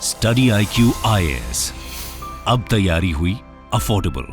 Study IQ IAS, अब तैयारी हुई अफोर्डेबल।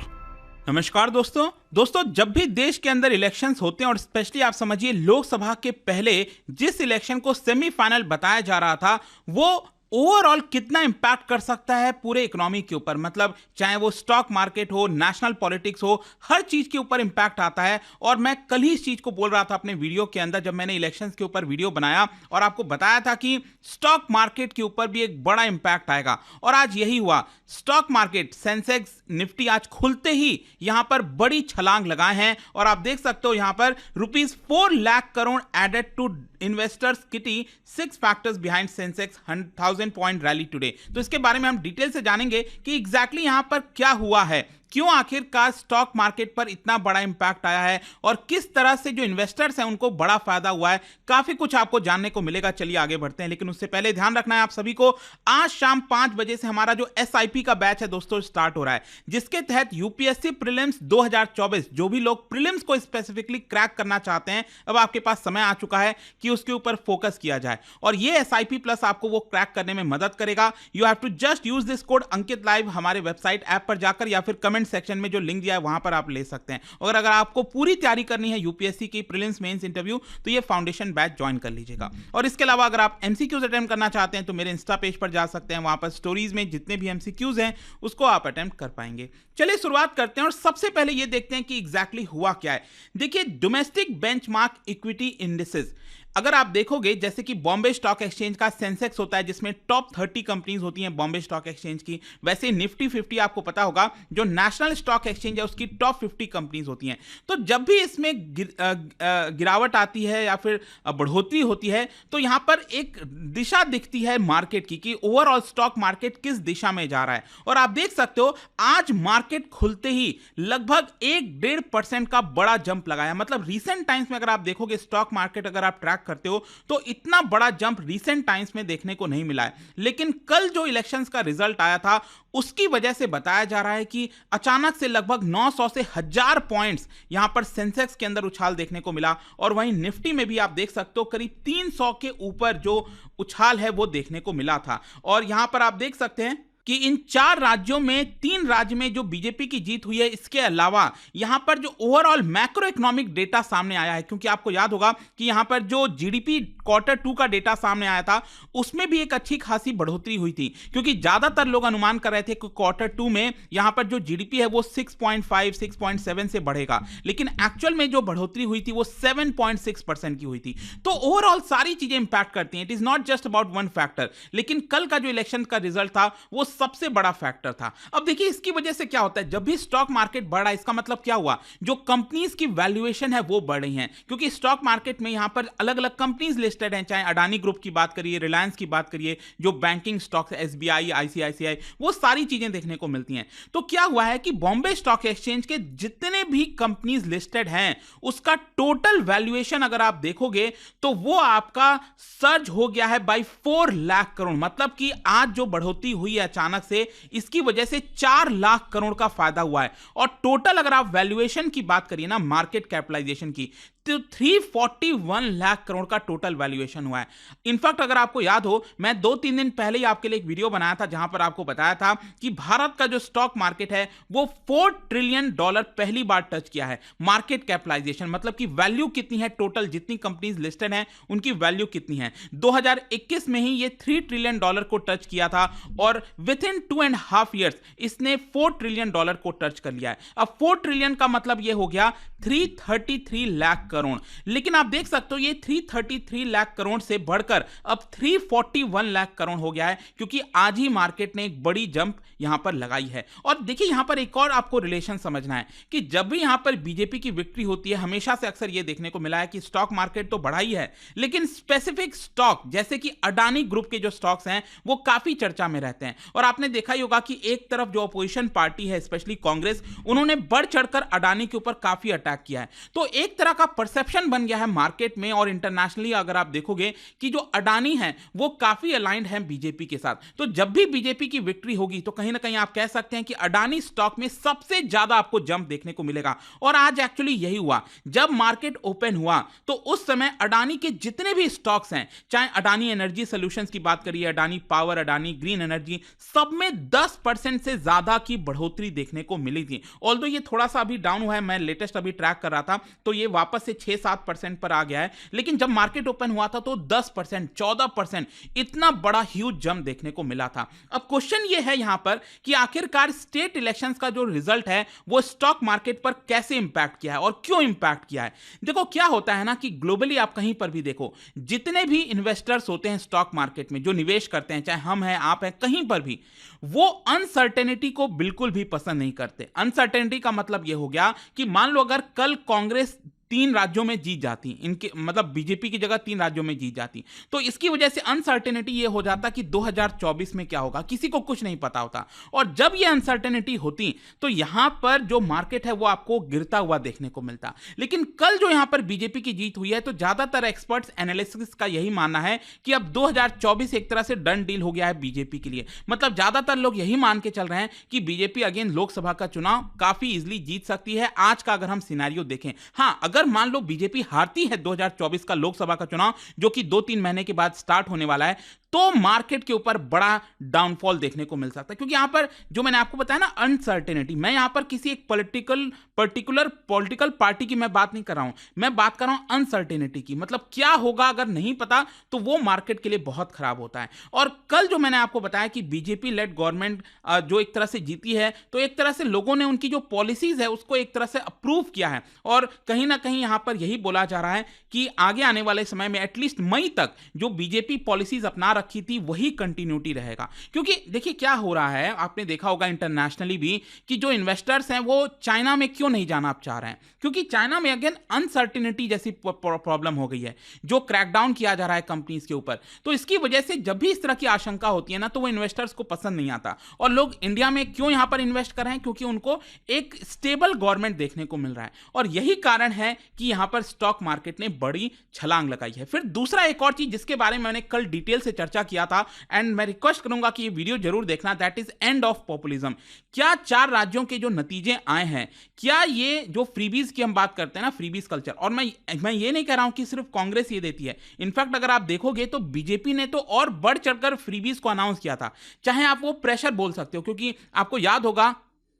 नमस्कार दोस्तों जब भी देश के अंदर इलेक्शंस होते हैं और स्पेशली आप समझिए लोकसभा के पहले जिस इलेक्शन को सेमीफाइनल बताया जा रहा था वो ओवरऑल कितना इंपैक्ट कर सकता है पूरे इकोनॉमी के ऊपर, मतलब चाहे वो स्टॉक मार्केट हो, नेशनल पॉलिटिक्स हो, हर चीज के ऊपर इंपैक्ट आता है। और मैं कल ही इस चीज को बोल रहा था अपने वीडियो के अंदर जब मैंने इलेक्शंस के ऊपर वीडियो बनाया और आपको बताया था कि स्टॉक मार्केट के ऊपर भी एक बड़ा इंपैक्ट आएगा और आज यही हुआ। स्टॉक मार्केट सेंसेक्स निफ्टी आज खुलते ही यहां पर बड़ी छलांग लगाए हैं और आप देख सकते हो यहां पर ₹4 lakh crore added to investors kitty, 6 factors behind Sensex 1000 point rally today. तो इसके बारे में हम डिटेल से जानेंगे कि एग्जैक्टली यहां पर क्या हुआ है, क्यों आखिरकार स्टॉक मार्केट पर इतना बड़ा इंपैक्ट आया है और किस तरह से जो इन्वेस्टर्स हैं उनको बड़ा फायदा हुआ है। काफी कुछ आपको जानने को मिलेगा। चलिए आगे बढ़ते हैं, लेकिन उससे पहले ध्यान रखना है आप सभी को, आज शाम 5 बजे से हमारा जो SIP का बैच है दोस्तों स्टार्ट हो रहा है, जिसके तहत UPSC प्रीलिम्स 2024 जो भी लोग प्रीलिम्स को स्पेसिफिकली क्रैक करना चाहते हैं, अब आपके पास समय आ चुका है कि उसके ऊपर फोकस किया जाए और ये SIP प्लस आपको वो क्रैक करने में मदद करेगा। You have to just use this code Ankit live हमारे वेबसाइट ऐप पर जाकर या फिर कमेंट सेक्शन में जो लिंक दिया है वहां पर आप ले सकते हैं। और अगर आपको पूरी तैयारी करनी है UPSC की प्रीलिम्स मेंस इंटरव्यू तो ये फाउंडेशन बैच ज्वाइन कर लीजिएगा। और इसके अलावा अगर आप MCQs अटेम्प्ट करना चाहते हैं तो मेरे इंस्टा पेज पर जा सकते हैं, वहां पर स्टोरीज में जितने भी MCQs हैं उसको आप अटेम्प्ट कर पाएंगे। चलिए शुरुआत करते हैं और सबसे पहले ये देखते हैं कि एग्जैक्टली हुआ क्या है। देखिए, डोमेस्टिक बेंचमार्क इक्विटी इंडिसेस अगर आप देखोगे, जैसे कि बॉम्बे स्टॉक एक्सचेंज का सेंसेक्स होता है जिसमें टॉप 30 कंपनीज होती हैं बॉम्बे स्टॉक एक्सचेंज की, वैसे निफ्टी 50 आपको पता होगा जो नेशनल स्टॉक एक्सचेंज है उसकी टॉप 50 कंपनीज होती हैं। तो जब भी इसमें गिरावट आती है या फिर बढ़ोतरी होती है तो यहां पर एक दिशा दिखती है मार्केट की कि ओवरऑल स्टॉक मार्केट किस दिशा में जा रहा है। और आप देख सकते हो आज मार्केट खुलते ही लगभग 1-1.5% का बड़ा जंप लगाया। मतलब रीसेंट टाइम्स में अगर आप देखोगे स्टॉक मार्केट अगर आप ट्रैक करते हो तो इतना बड़ा जंप रीसेंट टाइम्स में देखने को नहीं मिला है। लेकिन कल जो इलेक्शंस का रिजल्ट आया था उसकी वजह से बताया जा रहा है कि अचानक से लगभग 900 से 1000 पॉइंट्स यहां पर सेंसेक्स के अंदर उछाल देखने को मिला और वहीं निफ्टी में भी आप देख सकते हो करीब 300 के ऊपर जो उछाल है वो देखने को मिला था। और यहां पर आप देख सकते हैं कि इन 4 राज्यों में 3 राज्य में जो बीजेपी की जीत हुई है, इसके अलावा यहां पर जो ओवरऑल मैक्रो इकोनॉमिक डेटा सामने आया है, क्योंकि आपको याद होगा कि यहां पर जो GDP Q2 का डेटा सामने आया था उसमें भी एक अच्छी खासी बढ़ोतरी हुई थी, क्योंकि ज्यादातर लोग अनुमान कर रहे थे कि Q2 में यहां पर जो GDP है वो 6.5-6.7 से बढ़ेगा, लेकिन एक्चुअल में जो बढ़ोतरी हुई थी वो 7.6% की हुई थी। तो ओवरऑल सारी चीजें इंपैक्ट करती हैं, it is not just about one factor. लेकिन कल का जो इलेक्शन का रिजल्ट था वो सबसे बड़ा फैक्टर था। अब देखिए इसकी वजह से क्या होता है, जब भी स्टॉक मार्केट बढ़ा इसका मतलब क्या हुआ, जो कंपनीज की वैल्यूएशन है वो बढ़ रही है, क्योंकि स्टॉक मार्केट में यहां पर अलग अलग कंपनीज लिस्टेड हैं, चाहे अडानी ग्रुप की बात करिए, रिलायंस की बात करिए, जो बैंकिंग स्टॉक्स SBI, ICICI, वो सारी चीजें देखने को मिलती हैं। तो क्या हुआ है कि बॉम्बे स्टॉक एक्सचेंज के जितने भी कंपनीज लिस्टेड हैं उसका टोटल वैल्यूएशन अगर आप देखोगे तो वो आपका सर्ज हो गया है बाय 4 लाख करोड़। मतलब कि आज जो बढ़ोतरी हुई है अचानक से, इसकी वजह से 4 लाख करोड़ का फायदा हुआ है। और टोटल अगर आप वैल्यूएशन की बात करिए ना, मार्केट कैपिटलाइजेशन की, तो 341 लाख करोड़ का टोटल वैल्यूएशन हुआ है। इनफैक्ट अगर आपको याद हो, मैं 2-3 दिन पहले ही आपके लिए एक वीडियो बनाया था जहां पर आपको बताया था कि भारत का जो स्टॉक मार्केट है वो $4 ट्रिलियन पहली बार टच किया है। मार्केट कैपिटलाइजेशन मतलब कि वैल्यू कितनी है, टोटल जितनी कंपनीज लिस्टेड हैं उनकी वैल्यू कितनी है। 2021 में ही ये $3 ट्रिलियन को टच किया था और विद इन 2.5 years इसने $4 ट्रिलियन को टच कर लिया है। अब 4 ट्रिलियन का मतलब ये हो गया 333 लाख करोड़। लेकिन आप देख सकते हो ये 333 लाख करोड़ से बढ़कर अब 341 लाख करोड़ हो गया है, क्योंकि आज ही मार्केट ने एक बड़ी जंप यहां पर लगाई है। और देखिए यहां पर एक और आपको रिलेशन समझना है कि जब भी यहां पर बीजेपी की विक्ट्री होती है, हमेशा से अक्सर यह देखने को मिला है कि स्टॉक मार्केट तो बढ़ा ही है, लेकिन स्पेसिफिक स्टॉक जैसे कि अडानी ग्रुप के जो स्टॉक्स हैं वो काफी चर्चा में रहते हैं। और आपने देखा ही होगा कि एक तरफ जो अपोजिशन पार्टी है स्पेशली कांग्रेस, उन्होंने बढ़ चढ़कर अडानी के ऊपर काफी अटैक किया है। तो एक तरह का परसेप्शन बन गया है मार्केट में और इंटरनेशनली अगर आप देखोगे कि जो अडानी है वो काफी अलाइंड है बीजेपी के साथ। तो जब भी बीजेपी की विक्ट्री होगी तो कहीं ना कहीं आप कह सकते हैं कि अडानी स्टॉक में सबसे ज्यादा आपको जंप देखने को मिलेगा। और आज एक्चुअली यही हुआ, जब मार्केट ओपन हुआ तो उस समय अडानी के जितने भी स्टॉक्स हैं, चाहे अडानी एनर्जी सॉल्यूशंस की बात करिए, Adani power, Adani green energy, सब में 10% से ज्यादा की बढ़ोतरी देखने को मिली थी। ऑल्दो ये थोड़ा सा अभी डाउन हुआ है, मैं लेटेस्ट अभी ट्रैक कर रहा था तो ये वापस से 6-7% पर आ गया है, लेकिन जब मार्केट ओपन हुआ था तो 10%, 14%, इतना बड़ा ह्यूज जंप देखने को मिला था। अब क्वेश्चन ये है यहां पर कि आखिरकार स्टेट इलेक्शंस का जो रिजल्ट है वो स्टॉक मार्केट पर कैसे इंपैक्ट किया है और क्यों इंपैक्ट किया है। देखो क्या होता है ना कि ग्लोबली आप कहीं पर भी देखो, जितने भी इन्वेस्टर्स होते हैं स्टॉक मार्केट में, जो निवेश करते हैं, चाहे हम हैं, आप हैं, कहीं पर भी, वो अनसर्टेनिटी को बिल्कुल भी पसंद नहीं करते। अनसर्टेनिटी का मतलब यह हो गया कि मान लो अगर कल कांग्रेस 3 राज्यों में जीत जाती, इनके मतलब बीजेपी की जगह 3 राज्यों में जीत जाती, तो इसकी वजह से अनसर्टेनिटी ये हो जाता कि 2024 में क्या होगा किसी को कुछ नहीं पता होता। और जब ये अनसर्टेनिटी होती तो यहां पर जो मार्केट है वो आपको गिरता हुआ देखने को मिलता। लेकिन कल जो यहां पर बीजेपी की जीत हुई है तो ज्यादातर एक्सपर्ट्स एनालिसिस का यही मानना है कि अब 2024 एक तरह से डन डील हो गया है बीजेपी के लिए। मतलब ज्यादातर लोग यही मान के चल रहे हैं कि बीजेपी अगेन लोकसभा का चुनाव काफी इजीली जीत सकती है आज का अगर हम सिनेरियो देखें। हां, अगर मान लो बीजेपी हारती है 2024 का लोकसभा का चुनाव, जो कि 2-3 महीने के बाद स्टार्ट होने वाला है, तो मार्केट के ऊपर बड़ा डाउनफॉल देखने को मिल सकता है। क्योंकि यहां पर जो मैंने आपको बताया ना अनसर्टेनिटी, मैं यहां पर किसी एक पर्टिकुलर पॉलिटिकल पार्टी की मैं बात नहीं कर रहा हूं, मैं बात कर रहा हूं अनसर्टेनिटी की। मतलब क्या होगा अगर नहीं पता तो वो मार्केट के लिए बहुत खराब होता है। और कल जो मैंने आपको बताया कि बीजेपी लेड गवर्नमेंट जो एक तरह से जीती है, तो एक तरह से लोगों ने उनकी जो पॉलिसीज है उसको एक तरह से अप्रूव किया है। और कहीं ना कहीं यहां पर यही बोला जा रहा है कि आगे आने वाले समय में एटलीस्ट मई तक जो बीजेपी पॉलिसीज अपना रखी थी वही कंटिन्यूटी रहेगा। क्योंकि देखिए क्या हो रहा है, आपने देखा होगा इंटरनेशनली भी कि जो इन्वेस्टर्स हैं वो चाइना में क्यों नहीं जाना आप चाह रहे हैं, क्योंकि चाइना में अगेन अनसर्टेनिटी जैसी प्रॉब्लम हो गई है, जो क्रैकडाउन किया जा रहा है कंपनीज के ऊपर। तो इसकी वजह से जब भी इस तरह की आशंका होती है ना तो वो इन्वेस्टर्स को पसंद नहीं आता। और लोग इंडिया में क्यों यहां पर इन्वेस्ट कर रहे हैं, क्योंकि उनको एक स्टेबल गवर्नमेंट देखने को मिल रहा है। और यही कारण है कि यहां पर स्टॉक मार्केट ने बड़ी छलांग लगाई है। फिर दूसरा एक और चीज जिसके बारे में मैंने कल डिटेल से चर्चा किया था, एंड मैं रिक्वेस्ट करूंगा कि ये वीडियो जरूर देखना, that is end of populism. क्या 4 राज्यों के जो नतीजे आए हैं, क्या ये जो फ्रीबीज की हम बात करते हैं ना, फ्रीबीज कल्चर, और मैं ये नहीं कह रहा हूं कि सिर्फ कांग्रेस ये देती है। इनफैक्ट अगर आप देखोगे तो बीजेपी ने तो और बढ़ चढ़कर फ्रीबीज को अनाउंस किया था, चाहे आप वो प्रेशर बोल सकते हो, क्योंकि आपको याद होगा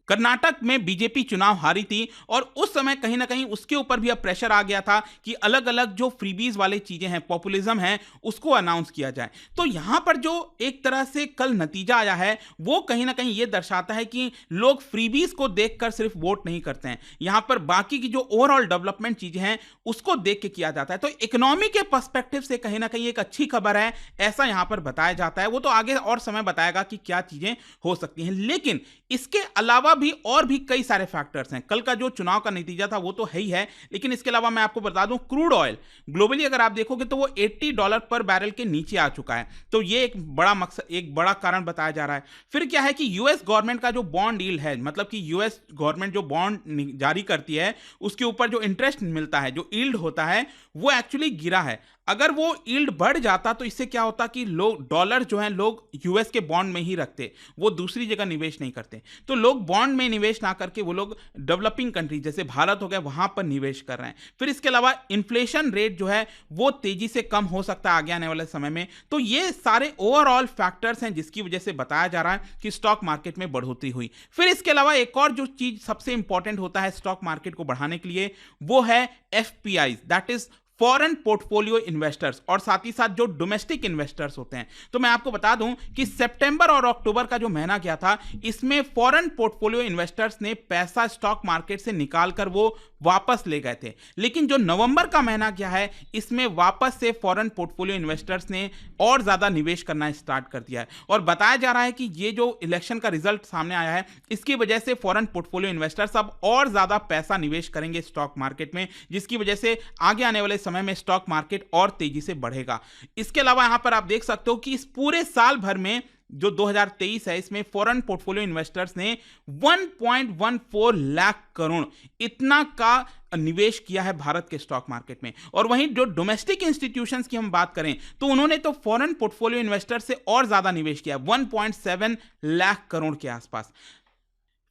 कर्नाटक में बीजेपी चुनाव हारी थी और उस समय कहीं ना कहीं उसके ऊपर भी अब प्रेशर आ गया था कि अलग अलग जो फ्रीबीज वाले चीजें हैं, पॉपुलिज्म है, उसको अनाउंस किया जाए। तो यहां पर जो एक तरह से कल नतीजा आया है वो कहीं ना कहीं ये दर्शाता है कि लोग फ्रीबीज को देखकर सिर्फ वोट नहीं करते हैं, यहां पर बाकी की जो ओवरऑल डेवलपमेंट चीजें हैं उसको देख के किया जाता है। तो इकोनॉमी के पर्सपेक्टिव से कहीं ना कहीं एक अच्छी खबर है, ऐसा यहां पर बताया जाता है। वो तो आगे और समय बताएगा कि क्या चीजें हो सकती हैं, लेकिन इसके अलावा भी और भी कई सारे फैक्टर्स हैं। कल का जो चुनाव का नतीजा था वो तो है ही है, लेकिन इसके अलावा मैं आपको बता दूं क्रूड ऑयल ग्लोबली अगर आप देखोगे तो वो $80 पर बैरल के नीचे आ चुका है। तो ये एक बड़ा मकसद, एक बड़ा कारण बताया जा रहा है। फिर क्या है कि यूएस गवर्नमेंट का जो बॉन्ड यील्ड है, मतलब कि यूएस गवर्नमेंट जो बॉन्ड जारी करती है उसके ऊपर जो इंटरेस्ट मिलता है, जो यील्ड होता है, वो एक्चुअली गिरा है। अगर वो यील्ड बढ़ जाता तो इससे क्या होता कि लोग डॉलर जो है लोग यूएस के बॉन्ड में ही रखते, वो दूसरी जगह निवेश नहीं करते। तो लोग बॉन्ड में निवेश ना करके वो लोग डेवलपिंग कंट्री जैसे भारत हो गया वहां पर निवेश कर रहे हैं। फिर इसके अलावा इन्फ्लेशन रेट जो है वो तेजी से कम हो सकता है आगे आने वाले समय में। तो ये सारे ओवरऑल फैक्टर्स हैं जिसकी वजह से बताया जा रहा है कि स्टॉक मार्केट में बढ़ोतरी हुई। फिर इसके अलावा एक और जो चीज सबसे इंपॉर्टेंट होता है स्टॉक मार्केट को बढ़ाने के लिए वो है FPI, that is foreign portfolio investors, और साथ ही साथ जो डोमेस्टिक इन्वेस्टर्स होते हैं। तो मैं आपको बता दूं कि सितंबर और अक्टूबर का जो महीना गया था इसमें फॉरेन पोर्टफोलियो इन्वेस्टर्स ने पैसा स्टॉक मार्केट से निकालकर वो वापस ले गए थे। लेकिन जो नवंबर का महीना गया है इसमें वापस से फॉरेन पोर्टफोलियो इन्वेस्टर्स ने और ज्यादा निवेश करना स्टार्ट कर दिया है। और बताया जा रहा है कि ये जो इलेक्शन का रिजल्ट सामने आया है इसकी वजह से फॉरेन पोर्टफोलियो इन्वेस्टर्स अब और ज्यादा पैसा निवेश करेंगे स्टॉक मार्केट में, जिसकी वजह से आगे आने वाले समय में स्टॉक मार्केट और तेजी से बढ़ेगा। इसके अलावा यहां पर आप देख सकते हो कि इस पूरे साल भर में जो 2023 है इसमें फॉरेन पोर्टफोलियो इन्वेस्टर्स ने 1.14 लाख करोड़ इतना का निवेश किया है भारत के स्टॉक मार्केट में। और वहीं जो डोमेस्टिक इंस्टीट्यूशंस की हम बात करें तो उन्होंने तो फॉरेन पोर्टफोलियो इन्वेस्टर से और ज्यादा निवेश किया, 1.7 लाख करोड़ के आसपास।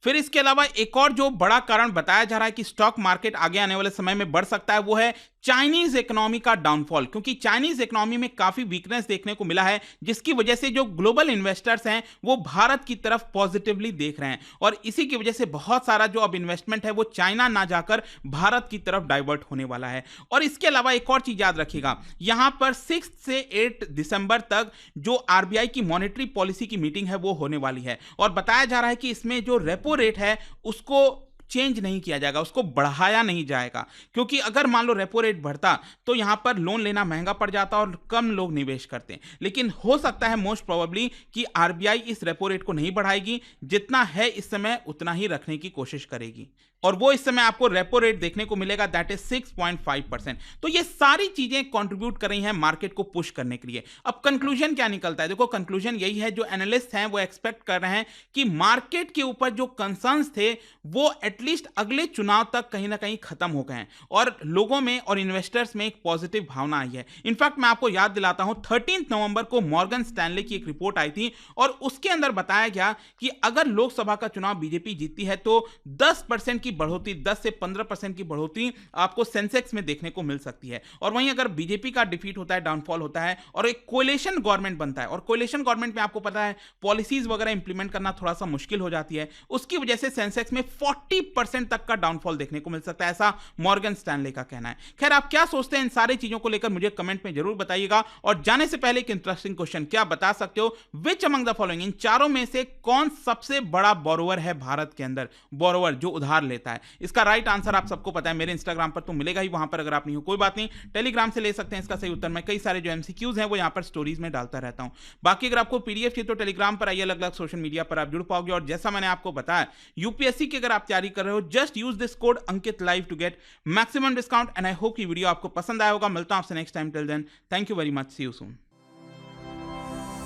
फिर इसके अलावा एक और जो बड़ा कारण बताया जा रहा है कि स्टॉक मार्केट आगे आने वाले समय में बढ़ सकता है वो है चाइनीज इकोनॉमी का डाउनफॉल, क्योंकि चाइनीज इकोनॉमी में काफी वीकनेस देखने को मिला है, जिसकी वजह से जो ग्लोबल इन्वेस्टर्स हैं वो भारत की तरफ पॉजिटिवली देख रहे हैं और इसी की वजह से बहुत सारा जो अब इन्वेस्टमेंट है वो चाइना ना जाकर भारत की तरफ डाइवर्ट होने वाला है। और इसके अलावा एक और चीज याद रखिएगा, यहां पर 6 से 8 दिसंबर तक जो आरबीआई की मॉनेटरी पॉलिसी की मीटिंग है वो होने वाली है और बताया जा रहा है कि इसमें जो रेपो रेट है उसको चेंज नहीं किया जाएगा, उसको बढ़ाया नहीं जाएगा, क्योंकि अगर मान लो रेपो रेट बढ़ता तो यहां पर लोन लेना महंगा पड़ जाता और कम लोग निवेश करते। लेकिन हो सकता है मोस्ट प्रोबेबली कि आरबीआई इस रेपो रेट को नहीं बढ़ाएगी, जितना है इस समय उतना ही रखने की कोशिश करेगी और वो इस समय आपको रेपो रेट देखने को मिलेगा, दैट इज 6.5%। तो ये सारी चीजें कंट्रीब्यूट कर रही हैं मार्केट को पुश करने के लिए। अब कंक्लूजन क्या निकलता है? देखो कंक्लूजन यही है, जो एनालिस्ट हैं वो एक्सपेक्ट कर रहे हैं कि मार्केट के ऊपर जो कंसर्न्स थे वो एटलीस्ट अगले चुनाव तक कहीं ना कहीं खत्म हो गए हैं और लोगों में और इन्वेस्टर्स में एक पॉजिटिव भावना आई है। इनफैक्ट मैं आपको याद दिलाता हूं 13 नवंबर को मॉर्गन स्टैनले की एक रिपोर्ट आई थी और उसके अंदर बताया गया कि अगर लोकसभा का चुनाव बीजेपी जीतती है तो 10% की बढ़ोतरी, 10 से 15% की बढ़ोतरी आपको सेंसेक्स में देखने को मिल सकती है। और वहीं अगर बीजेपी का डिफीट होता है, डाउनफॉल होता है और एक कोएलिशन गवर्नमेंट बनता है, और कोएलिशन गवर्नमेंट में आपको पता है पॉलिसीज वगैरह इंप्लीमेंट करना थोड़ा सा मुश्किल हो जाती है, उसकी वजह से सेंसेक्स में 40% तक का डाउनफॉल देखने को मिल सकता है, ऐसा मॉर्गन स्टैनले का कहना है। खैर, आप क्या सोचते हैं इन सारी चीजों को लेकर मुझे कमेंट में जरूर बताइएगा। और जाने से पहले एक इंटरेस्टिंग क्वेश्चन, क्या बता सकते हो विच अमंग द फॉलोइंग, इन चारों में से कौन सबसे बड़ा बोरोवर है भारत के अंदर, बोरोवर जो उधार लेता है? इसका राइट आंसर आप सबको पता है, मेरे इंस्टाग्राम पर तो मिलेगा ही, वहां पर अगर आप नहीं हो कोई बात नहीं, टेलीग्राम से ले सकते हैं इसका सही उत्तर। मैं कई सारे जो एमसीक्यूज हैं वो यहां पर स्टोरीज में डालता रहता हूं। बाकी अगर आपको पीडीएफ चाहिए तो टेलीग्राम पर आइए, अलग अलग सोशल मीडिया पर आप जुड़ पाओगे। और जैसा मैंने आपको बताया, यूपीएससी की अगर आप तैयारी कर रहे हो, just use this code Ankit live to get maximum discount. And I hope ये वीडियो आपको पसंद आया होगा। मिलता हूं आपसे next time, till then thank you very much, see you soon.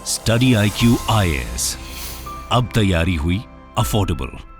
Study IQ IAS, अब तैयारी हुई अफोर्डेबल।